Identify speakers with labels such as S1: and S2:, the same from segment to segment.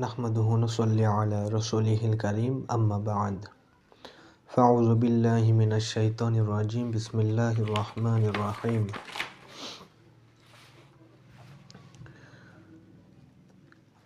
S1: نحمده ونصلي على رسوله الكريم أما بعد فأعوذ بالله من الشيطان الرجيم بسم الله الرحمن الرحيم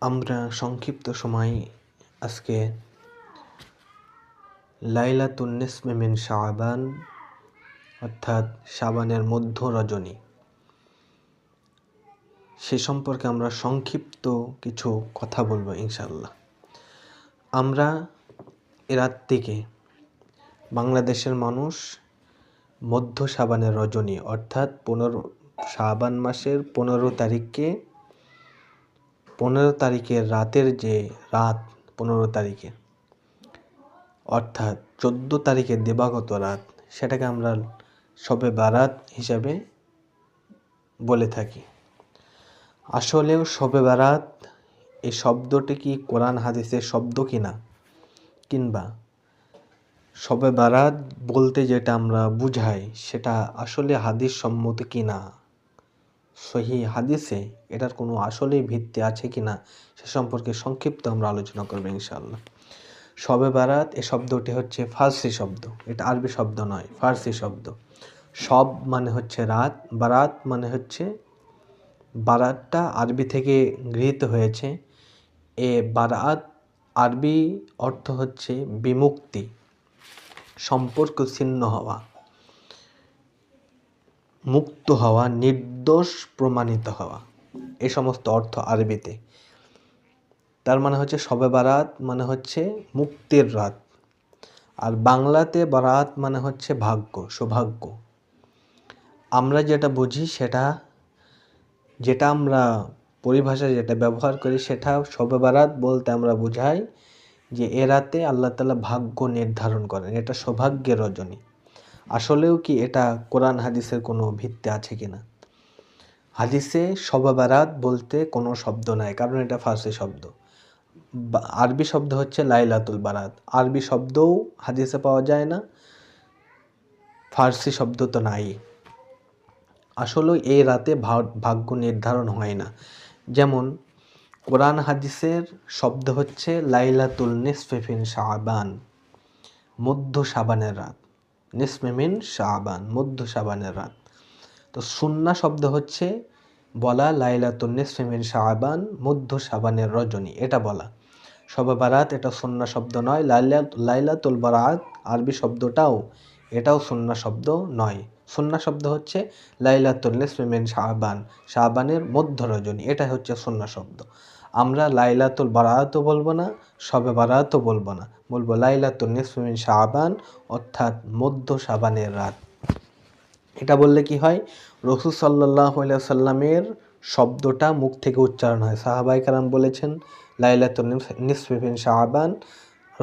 S1: আমরা সংক্ষিপ্ত সময় আজকে লাইলাতুন নিসফি মিন শাবান অর্থাৎ শাবানের মধ্য রজনী সে সম্পর্কে আমরা সংক্ষিপ্ত কিছু কথা বলবো ইনশাআল্লাহ। আমরা এ রাতটিকে বাংলাদেশের মানুষ মধ্য শাবানের রজনী অর্থাৎ শাবান মাসের 15 তারিখের রাতের যে রাত 15 তারিখে অর্থাৎ 14 তারিখের দিবাগত রাত সেটাকে আমরা শবে বারাত হিসাবে বলে থাকি। আসলেও শবে বারাত এই শব্দটি কি কোরআন হাদিসের শব্দ কিনা, কিংবা শবে বারাত বলতে যেটা আমরা বুঝাই সেটা আসলে হাদিস সম্মত কিনা, সহি হাদিসে এটার কোনো আসলেই ভিত্তি আছে কিনা সে সম্পর্কে সংক্ষিপ্ত আমরা আলোচনা করব ইনশাআল্লাহ। শবে বারাত এই শব্দটি হচ্ছে ফার্সি শব্দ, এটা আরবি শব্দ নয়, ফার্সি শব্দ। শব মানে হচ্ছে রাত, বারাত মানে হচ্ছে, বারাতটা আরবি থেকে গৃহীত হয়েছে। এ বারাত আরবি অর্থ হচ্ছে বিমুক্তি, সম্পর্ক ছিন্ন হওয়া, মুক্ত হওয়া, নির্দোষ প্রমাণিত হওয়া, এই সমস্ত অর্থ আরবিতে। তার মানে হচ্ছে শবে বারাত মানে হচ্ছে মুক্তির রাত, আর বাংলাতে বারাত মানে হচ্ছে ভাগ্য, সৌভাগ্য। আমরা যেটা বুঝি যেটা আমরা পরিভাষায় যেটা ব্যবহার করি সেটা শবে বারাত বলতে আমরা বুঝাই যে এ রাতে আল্লাহ তাআলা ভাগ্য নির্ধারণ করেন, এটা সৌভাগ্যের রজনী। আসলেও কি এটা কোরআন হাদিসের কোনো ভিত্তি আছে কিনা? হাদিসে শবে বারাত বলতে কোনো শব্দ নাই, কারণ এটা ফার্সি শব্দ। আরবি শব্দ হচ্ছে লাইলাতুল বারাত, আরবি শব্দও হাদিসে পাওয়া যায় না, ফার্সি শব্দ তো নাই। আসলে এই রাতে ভাগ্য নির্ধারণ হয় না। যেমন কোরআন হাদিসের শব্দ হচ্ছে লাইলাতুল নিসফি মিন শাবান, মধ্য শাবানের রাত। নিসফি মিন শাবান, মধ্য শাবানের রাত। তো সুন্নাহ শব্দ হচ্ছে বলা লাইলাতুল নিসফি মিন শাবান, মধ্য শাবানের রজনী, এটা বলা। শবে বারাত এটা সুন্নাহ শব্দ নয়। লাইলাতুল বারাত আরবি শব্দটাও এটাও সুন্নাহ শব্দ নয়। সুন্নাহ শব্দ হচ্ছে লাইলাতুল নিসফি মিন শাবান, শাবানের মধ্য রজনী, এটা হচ্ছে সুন্নাহ শব্দ। আমরা লাইলাতুল বারাতও বলবো না, শবে বারাতও বলবো না, বলবো লাইলাতুল নিসফি মিন শাবান অর্থাৎ মধ্য শাবানের রাত। এটা বললে কি হয়, রাসূল সাল্লাল্লাহু আলাইহি ওয়াসাল্লামের শব্দটা মুখ থেকে উচ্চারণ হয়। সাহাবায়ে কেরাম বলেছেন লাইলাতুল নিসফি মিন শাবান,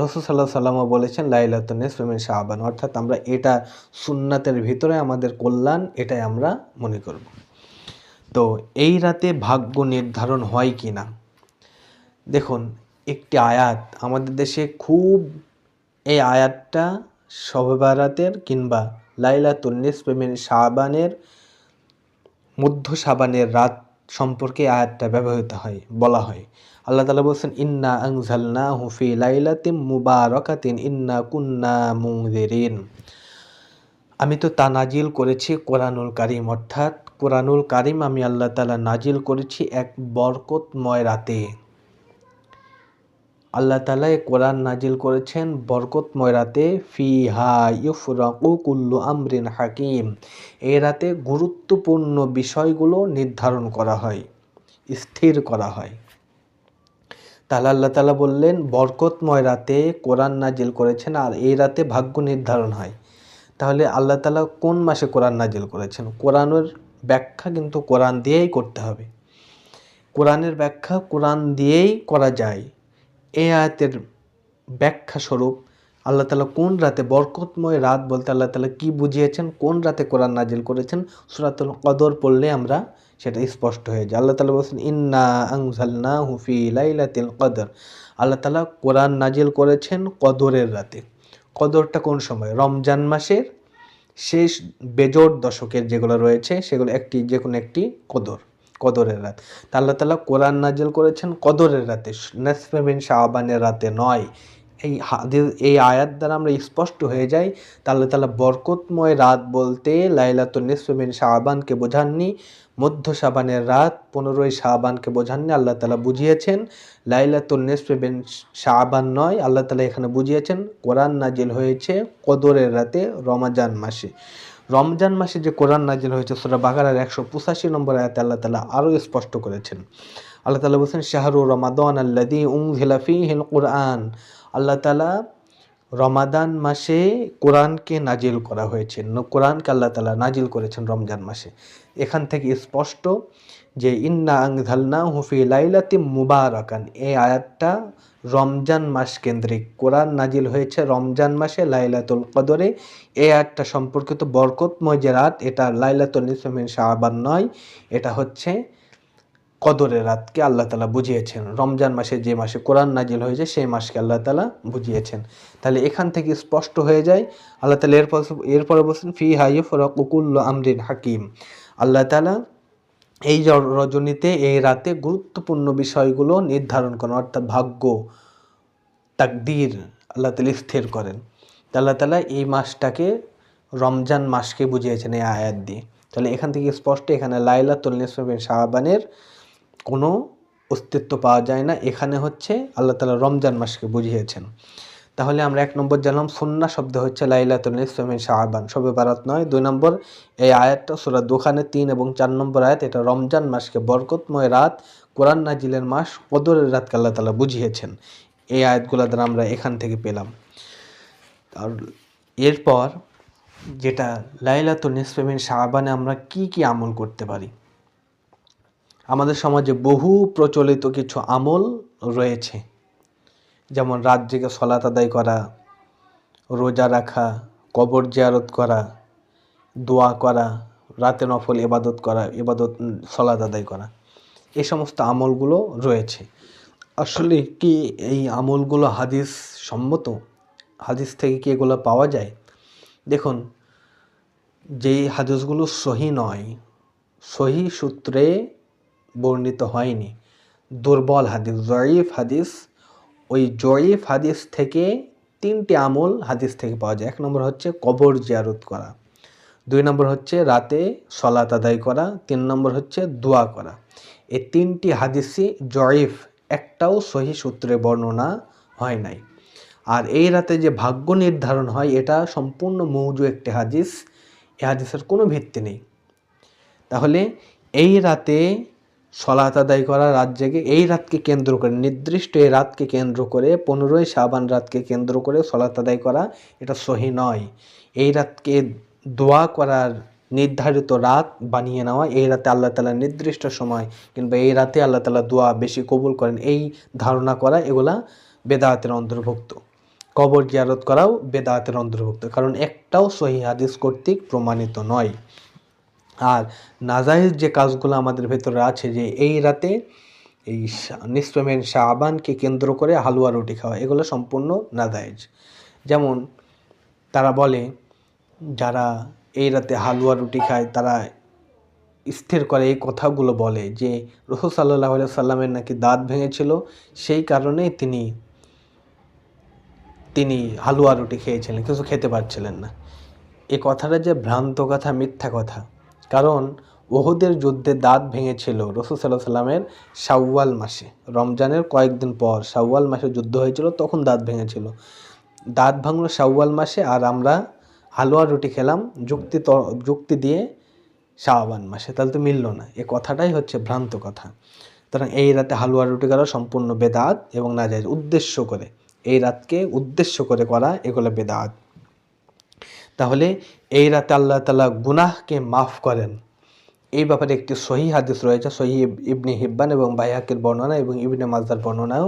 S1: রাসূল সাল্লাল্লাহু আলাইহি ওয়াসাল্লামও বলেছেন লাইলাতুল নিসফি মিন শাবান, অর্থাৎ আমরা এটা সুন্নাতের ভিতরে আমাদের কল্যাণ, এটাই আমরা মনে করব। তো এই রাতে ভাগ্য নির্ধারণ হয় কি না, দেখুন একটি আয়াত আমাদের দেশে খুব, এই আয়াতটা শবে বারাতের কিংবা লাইলাতুল নিসফি মিন শাবানের মধ্য শাবানের রাত সম্পর্কে আয়াতটা ব্যবহৃত হয়, বলা হয়। আল্লাহ তাআলা বলেছেন ইন্না আনজালনাহু ফি লাইলাতিন মুবারাকাতিন ইন্না কুন্না মুনজিরিন। আমি তো তা নাজিল করেছি কোরআনুল কারীম, অর্থাৎ কোরআনুল কারীম আমি আল্লাহ তাআলা নাজিল করেছি এক বরকতময় রাতে। আল্লাহ তাআলা কোরআন নাজিল করেছেন বরকতময় রাতে। ফিহা ইউফরাকু কুল্লু আমরিন হাকিম, এই রাতে গুরুত্বপূর্ণ বিষয়গুলো নির্ধারণ করা হয়, স্থির করা হয়। তাহলে আল্লাহ তাআলা বললেন বরকতময় রাতে কোরআন নাজিল করেছেন, আর এই রাতে ভাগ্য নির্ধারণ হয়। তাহলে আল্লাহ তাআলা কোন মাসে কোরআন নাজিল করেছেন? কোরআনের ব্যাখ্যা কিন্তু কোরআন দিয়েই করতে হবে। কোরআনের ব্যাখ্যা কোরআন দিয়েই করা যায়। এই আয়াতের ব্যাখ্যা স্বরূপ আল্লাহ তাআলা কোন রাতে, বরকতময় রাত বলতে আল্লাহ তাআলা কি বুঝিয়েছেন, কোন রাতে কোরআন নাজিল করেছেন, সূরাতুল কদর পড়লে আমরা সেটা স্পষ্ট হয়ে যায়। আল্লাহ তাআলা বলেছেন ইন্না আনজালনাহু ফি লাইলাতিল কদর, আল্লাহ তাআলা কোরআন নাজিল করেছেন কদরের রাতে। কদরটা কোন সময়? রমজান মাসের শেষ বেজোড় দশকের যেগুলো রয়েছে সেগুলো যে কোনো একটি কদরের রাত। তা আল্লাহ তাআলা কোরআন নাজিল করেছেন কদরের রাতে, নিসফে মিন শাবানের রাতে নয়। এই আয়াত দ্বারা আমরা স্পষ্ট হয়ে যাই তা আল্লাহ তাআলা বরকতময় রাত বলতে লাইলাতুন নিসফে মিন শাবানকে বোঝাননি, মধ্য শাবানের রাত 15ই শাবানকে বোঝাননি। আল্লাহ তাআলা বুঝিয়েছেন লাইলাতুন নিসফে মিন শাবান নয়, আল্লাহ তাআলা এখানে বুঝিয়েছেন কোরআন নাজিল হয়েছে কদরের রাতে রমজান মাসে। রমজান মাসে যে কোরআন নাজিল হয়েছে সূরা বাকারার 185 নম্বর আয়াতে আল্লাহ তাআলা আরও স্পষ্ট করেছেন। আল্লাহ তাআলা বলছেন শাহরু রমাদান আল্লাযী উনজিলা ফীহিল কুরআন। আল্লাহ তাআলা রমাদান মাসে কোরআনকে নাজিল করা হয়েছে, কোরআনকে আল্লাহ তাআলা নাজিল করেছেন রমজান মাসে। এখান থেকে স্পষ্ট যে ইন্না আনজালনাহু ফী লাইলাতিম মুবারাকান, এই আয়াতটা রমজান মাস কেন্দ্রিক। কোরআন নাজিল হয়েছে রমজান মাসে লাইলাতুল কদরে। এই আয়াতটা সম্পর্কিত বরকতময় যে রাত, এটা লাইলাতুল নিসফে মিন শাবান নয়, এটা হচ্ছে কদরের রাতকে আল্লাহ তাআলা বুঝিয়েছেন। রমজান মাসে যে মাসে কোরআন নাজিল হয়েছে সেই মাসকে আল্লাহ তাআলা বুঝিয়েছেন। তাহলে এখান থেকে স্পষ্ট হয়ে যায় আল্লাহ তাআলা এরপরে বলছেন ফিহা ইউফরাকু কুল্লু আমরিন হাকিম। আল্লাহ তাআলা এই রজনীতে, এই রাতে গুরুত্বপূর্ণ বিষয়গুলো নির্ধারণ করেন, অর্থাৎ ভাগ্য তাকদীর আল্লাহ তাআলা স্থির করেন। আল্লাহ তাআলা এই মাসটাকে রমজান মাসকে বুঝিয়েছেন এই আয়াত দিয়ে। তাহলে এখান থেকে স্পষ্ট এখানে লাইলাতুল নিসফে মিন শাবানের কোনো অস্তিত্ব পাওয়া যায় না, এখানে হচ্ছে আল্লাহ তাআলা রমজান মাসকে বুঝিয়েছেন। তাহলে আমরা 1 নম্বর জানলাম সুন্নাহ শব্দ হচ্ছে লাইলাতুল নিসফে মিন শাবান, শবে বারাত নয়। 2 নম্বর এই আয়াতটা সূরা দুখানের 3 এবং 4 নম্বর আয়াত, এটা রমজান মাসকে বরকতময় রাত, কোরআন নাজিলের মাস, কদরের রাতকে আল্লাহ তাআলা বুঝিয়েছেন। এই আয়াতগুলো দ্বারা আমরা এখান থেকে পেলাম। আর এরপর যেটা লাইলাতুল নিসফে মিন শাবানে আমরা কি কি আমল করতে পারি। আমাদের সমাজে বহু প্রচলিত কিছু আমল রয়েছে, যেমন রাত জেগে সালাত আদায় করা, রোজা রাখা, কবর জিয়ারত করা, দোয়া করা, রাতে নফল ইবাদত সালাত আদায় করা, এই সমস্ত আমলগুলো রয়েছে। আসলে কি এই আমলগুলো হাদিস সম্মত? হাদিস থেকে কি এগুলো পাওয়া যায়? দেখুন, যেই হাদিসগুলো সহি নয়, সহি সূত্রে বর্ণিত হয়নি, দুর্বল হাদিস, জয়ীফ হাদিস, ওই জয়ীফ হাদিস থেকে 3টি আমল হাদিস থেকে পাওয়া যায়। 1 নম্বর হচ্ছে কবর জিয়ারত করা, 2 নম্বর হচ্ছে রাতে সালাত আদায় করা, 3 নম্বর হচ্ছে দোয়া করা। এই 3টি হাদিসই জয়ীফ, একটাও সহি সূত্রে বর্ণনা হয় নাই। আর এই রাতে যে ভাগ্য নির্ধারণ হয় এটা সম্পূর্ণ মৌজু একটি হাদিস, এই হাদিসের কোনো ভিত্তি নেই। তাহলে এই রাতে সালাত আদায় করা, রাত জেগে এই রাতকে কেন্দ্র করে, নির্দিষ্ট এই রাতকে কেন্দ্র করে 15ই শাবান রাতকে কেন্দ্র করে সালাত আদায় করা, এটা সহি নয়। এই রাতকে দোয়া করার নির্ধারিত রাত বানিয়ে নেওয়া, এই রাতে আল্লাহ তাআলা নির্দিষ্ট সময় কিংবা এই রাতে আল্লাহ তাআলা দোয়া বেশি কবুল করেন, এই ধারণা করা, এগুলা বেদাতের অন্তর্ভুক্ত। কবর জিয়ারত করাও বেদাতের অন্তর্ভুক্ত, কারণ একটাও সহি হাদিস কর্তৃক প্রমাণিত নয়। আর নাজায়েজ যে কাজগুলো আমাদের ভেতরে আছে, যে এই রাতে এই নিসফে মিন শাবানকে কেন্দ্র করে হালুয়া রুটি খাওয়া, এগুলো সম্পূর্ণ নাজায়েজ। যেমন তারা বলে, যারা এই রাতে হালুয়া রুটি খায় তারা স্থির করে, এই কথাগুলো বলে যে রাসূল সাল্লাল্লাহু আলাইহি সাল্লামের নাকি দাঁত ভেঙেছিল, সেই কারণে তিনি হালুয়া রুটি খেয়েছিলেন, কিছু খেতে পারছিলেন না। এই কথাটা যে ভ্রান্ত কথা, মিথ্যা কথা। কারণ উহুদের যুদ্ধে দাঁত ভেঙেছিল রাসূল সাল্লাল্লাহু আলাইহি সাল্লামের শাওয়াল মাসে, রমজানের কয়েকদিন পর শাওয়াল মাসে যুদ্ধ হয়েছিল, তখন দাঁত ভেঙেছিল। দাঁত ভাঙলো শাওয়াল মাসে, আর আমরা হালুয়া রুটি খেলাম যুক্তি দিয়ে শাবান মাসে, তাহলে তো মিলল না। এই কথাটাই হচ্ছে ভ্রান্ত কথা। সুতরাং এই রাতে হালুয়া রুটি করা সম্পূর্ণ বেদাত এবং নাজায়েজ। উদ্দেশ্য করে, এই রাতকে উদ্দেশ্য করে করা, এগুলো বেদাত। তাহলে এই রাতে আল্লাহ তাআলা গুনাহকে মাফ করেন, এই ব্যাপারে একটি সহিহ হাদিস রয়েছে, সহিহ ইবনে হিব্বান এবং বাইহাকির বর্ণনা এবং ইবনে মাজার বর্ণনাও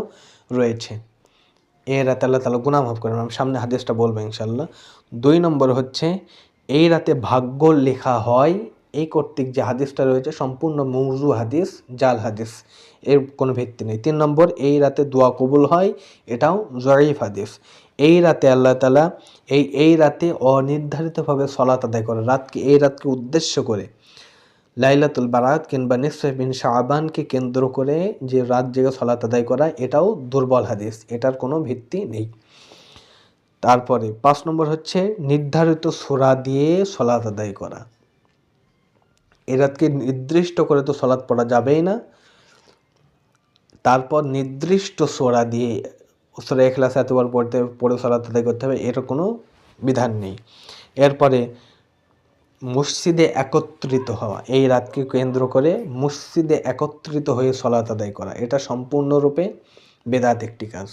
S1: রয়েছে। এই রাতে আল্লাহ তাআলা গুনাহ মাফ করেন, আমি সামনে হাদিসটা বলবো ইনশাআল্লাহ। 2 নম্বর হচ্ছে এই রাতে ভাগ্য লেখা হয়, এই কর্তৃক যে হাদিসটা রয়েছে সম্পূর্ণ মৌজু হাদিস, জাল হাদিস, এর কোনো ভিত্তি নেই। 3 নম্বর এই রাতে দোয়া কবুল হয়, এটাও জয়ীফ হাদিস। এই রাতে আল্লাহ তাআলা এই রাতে অনির্ধারিতভাবে সালাত আদায় করে, এই রাতকে উদ্দেশ্য করে লাইলাতুল বারাত কিংবা নিসফে মিন শাবানকে কেন্দ্র করে যে রাত জেগে সালাত আদায় করা, এটাও দুর্বল হাদিস, এটার কোনো ভিত্তি নেই। তারপরে 5 নম্বর হচ্ছে নির্ধারিত সূরা দিয়ে সালাত আদায় করা। এই রাতকে নির্দিষ্ট করে তো সালাত পড়া যাবেই না, তারপর নির্দিষ্ট সূরা দিয়ে সূরা ইখলাস এতবার পড়ে সালাত আদায় করতে হবে, এর কোনো বিধান নেই। এরপরে মসজিদে একত্রিত হওয়া, এই রাতকে কেন্দ্র করে মসজিদে একত্রিত হয়ে সালাত আদায় করা, এটা সম্পূর্ণরূপে বেদাত একটি কাজ,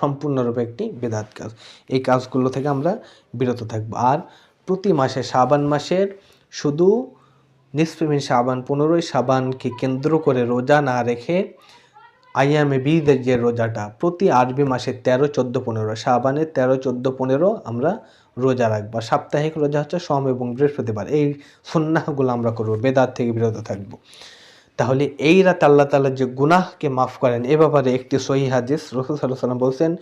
S1: সম্পূর্ণরূপে একটি বেদাত কাজ। এই কাজগুলো থেকে আমরা বিরত থাকব। আর প্রতি মাসে শাবান মাসের শুধু নিসফে মিন শাবান 15ই শাবানকে কেন্দ্র করে রোজা না রেখে আইয়ামে বীদের যে রোজাটা প্রতি আরবি মাসে 13, 14, 15 শাবানের 13, 14, 15 আমরা রোজা রাখবো। সাপ্তাহিক রোজা হচ্ছে সোম এবং বৃহস্পতিবার। এই সুন্নাহগুলো আমরা করব, বেদাত থেকে বিরত থাকব। তাহলে এই রাতে আল্লাহ তাআলা যে গুনাহকে মাফ করেন, এ ব্যাপারে একটি সহিহ হাদিস রাসূল সাল্লাল্লাহু আলাইহি ওয়াসাল্লাম বলেন,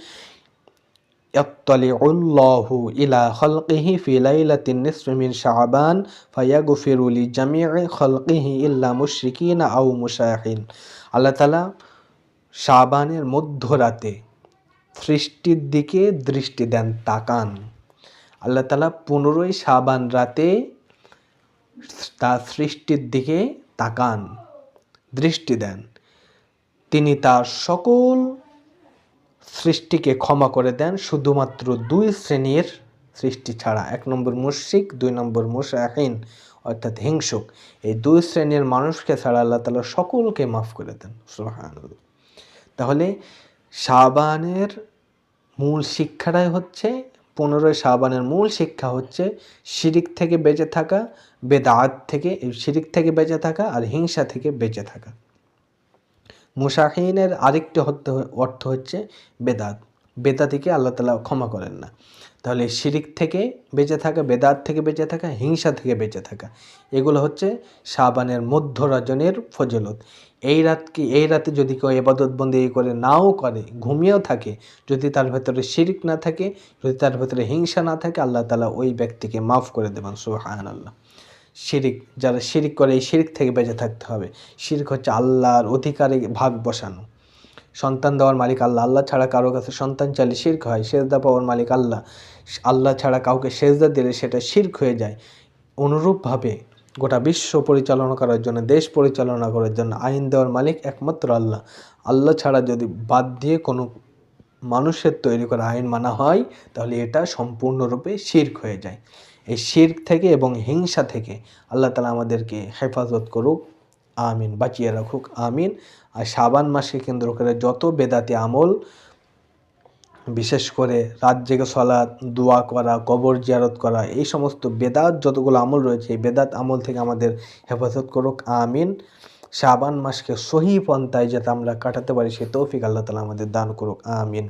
S1: ইয়াত্তালিউল্লাহু ইলা খালকিহি ফি লাইলাতিন নিসফি মিন শাবান ফায়াগফিরু লিজামিই খালকিহি ইল্লা মুশরিকিন আও মুশাহিন। আল্লাহ তাআলা শাবানের মধ্যরাতে সৃষ্টির দিকে দৃষ্টি দেন, তাকান। আল্লাহ তাআলা 15ই শাবান রাতে তার সৃষ্টির দিকে তাকান, দৃষ্টি দেন। তিনি তার সকল সৃষ্টিকে ক্ষমা করে দেন, শুধুমাত্র 2 শ্রেণীর সৃষ্টি ছাড়া। 1 নম্বর মুশরিক, 2 নম্বর মুশাহিন অর্থাৎ হিংসুক। এই 2 শ্রেণীর মানুষকে ছাড়া আল্লাহ তাআলা সকলকে মাফ করে দেন। সুবহানাল্লাহ। তাহলে শাবানের মূল শিক্ষাটাই হচ্ছে, 15ই শাবানের মূল শিক্ষা হচ্ছে শিরিক থেকে বেঁচে থাকা, বেদাত থেকে, শিরিক থেকে বেঁচে থাকা আর হিংসা থেকে বেঁচে থাকা। মুশাহিনের আরেকটি অর্থ হচ্ছে বেদাত, বেদাতিকে আল্লাহ তাআলা ক্ষমা করেন না। তাহলে শিরিক থেকে বেঁচে থাকা, বেদাত থেকে বেঁচে থাকা, হিংসা থেকে বেঁচে থাকা, এগুলো হচ্ছে শাবানের মধ্য রজনীর ফজিলত। এই রাতে যদি কেউ ইবাদত বন্দেগী করে নাও করে, ঘুমিয়েও থাকে, যদি তার ভেতরে শিরিক না থাকে, যদি তার ভেতরে হিংসা না থাকে, আল্লাহ তাআলা ওই ব্যক্তিকে মাফ করে দেবেন। সুবহানাল্লাহ। শিরিক, যারা শিরিক করে, এই শিরিক থেকে বেঁচে থাকতে হবে। শিরিক হচ্ছে আল্লাহর অধিকারে ভাগ বসানো। সন্তান দেওয়ার মালিক আল্লাহ, আল্লাহ ছাড়া কারো কাছে সন্তান চাইলে শিরক হয়। সেজদা পাওয়ার মালিক আল্লাহ, আল্লাহ ছাড়া কাউকে সেজদা দিলে সেটা শিরক হয়ে যায়। অনুরূপভাবে গোটা বিশ্ব পরিচালনা করার জন্য, দেশ পরিচালনা করার জন্য আইন দেওয়ার মালিক একমাত্র আল্লাহ। আল্লাহ ছাড়া যদি বাদ দিয়ে কোনো মানুষের তৈরি করা আইন মানা হয়, তাহলে এটা সম্পূর্ণরূপে শিরক হয়ে যায়। এই শিরক থেকে এবং হিংসা থেকে আল্লাহ তাআলা আমাদেরকে হেফাজত করুক, আমিন, বাঁচিয়ে রাখুক, আমিন। আর শাবান মাসকে কেন্দ্র করে যত বেদাতি আমল, বিশেষ করে রাত জেগে সালাত, দোয়া করা, কবর জিয়ারত করা, এই সমস্ত বেদাত যতগুলো আমল রয়েছে, এই বেদাত আমল থেকে আমাদের হেফাজত করুক, আমিন। শাবান মাসকে সহি পন্থায় যাতে আমরা কাটাতে পারি, সে তৌফিক আল্লাহ তাআলা আমাদের দান করুক, আমিন।